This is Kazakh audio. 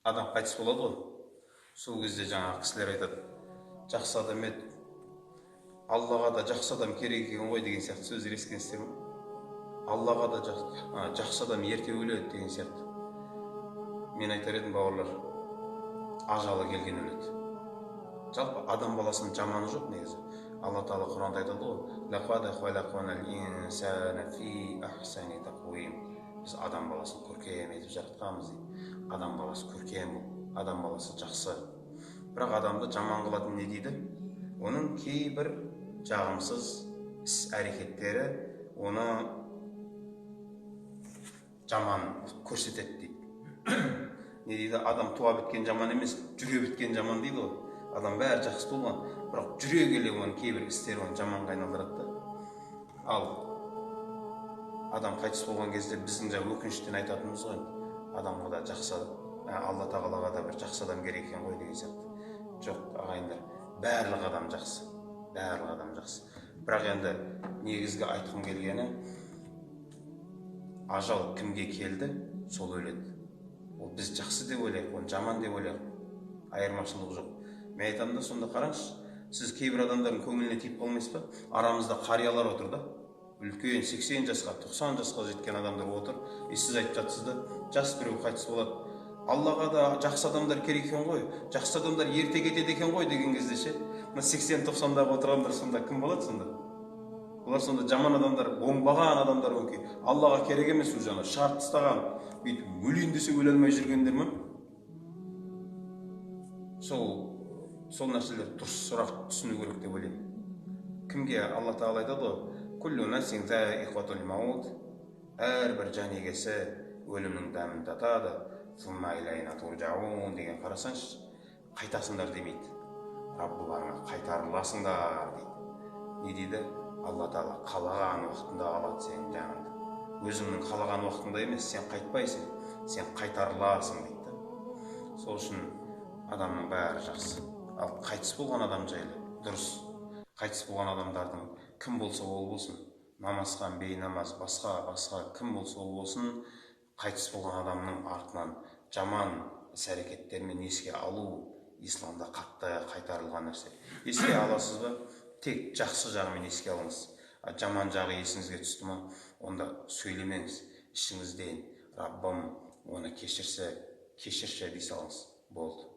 адам қайтыс болады ғой. Сол кезде жаңағы кісілер айтады, жақсы адам еді, Аллаға да жақсы адам керек екен ғой деген сияқты сөздер естігенсіздер ме? Аллаға да жақсы адам ерте өледі деген сияқты. Мен айтар едім, бауырлар, ажалы келген өледі. Жалпы адам баласының жаманы жоқ негізі. Алла Тағала Құранда айтады ғой, лақад халақнал инсана фи ахсани тақвим. Біз адам баласын көркем етіп жаратқанбыз дейді. Адам баласы көркем, адам баласы жақсы. Бірақ адамды жаман қылатын не дейді? Оның кейбір жағымсыз іс әрекеттері оны жаман көрсетеді дейді. Не дейді? Адам туа біткен жаман емес, жүре біткен жаман дейді ғой. Адам бәрі жақсы туған, бірақ жүре келе оның кейбір істері оны жаманға айналдырады да. Ал адам қайтыс болған кезде біздің жаңа өкініштен айтатынымыз ғой, адамға да жақсы, Алла Тағалаға да бір жақсы адам керек екен ғой деген сияқты. Жоқ, ағайындар, барлық адам жақсы, барлық адам жақсы. Бірақ енді негізгі айтқым келгені, ажал кімге келді, сол өледі. Ол біз жақсы деп ойлайық, оны жаман деп ойлайық, айырмашылық жоқ. Мен айтамын да, сонда қараңыз, сіз кейбір адамдардың көңіліне тиіп қалмайсыз ба? Арамызда қариялар отыр да, үлкен 80 жасқа, 90 жасқа жеткен адамдар отыр. Сіз айтып жатсыз да, жас біреу қайтыс болады. Аллаға да жақсы адамдар керек екен ғой, жақсы адамдар ерте кетеді екен ғой деген кезде ше, 80-90-дағы отырғандар сонда кім болады сонда? Олар сонда жаман адамдар, оңбаған адамдар өңкей. Аллаға керек емес уже шарт тастаған, бүйтіп өлейін десе өле алмай жүргендер ме? Сол нәрселер дұрыс сұрақ түсіну керек деп ойлаймын. Кімге Алла Тағала айтады ғой, күллу нафсин заиқатул маут, әрбір жан егесі өлімнің дәмін татады, сумма илайна туржаун деген қарасаңыз, қайтасыңдар демейді. Раббыларыңа қайтарыласыңдар дейді. Не дейді? Алла Тағала қалаған уақытында алады сенің жаныңды. Өзіңнің қалаған уақытында емес, сен қайтпайсың, сен қайтарыласың дейді. Сол үшін адамның бәрі жақсы. Ал қайтыс болған адам жайлы дұрыс. Қайтыс болған адамдардың кім болса ол болсын, намазхан, бейнамаз, басқа кім болса ол болсын, қайтыс болған адамның артынан жаман іс-әрекеттермен еске алу исламда қатты қайтарылған нәрсе. Еске аласыз ба? Тек жақсы жағымен еске алыңыз. Жаман жағы есіңізге түсті ма, онда сөйлемеңіз. Ішіңізден Раббым оны кешірші дей салыңыз. Болды.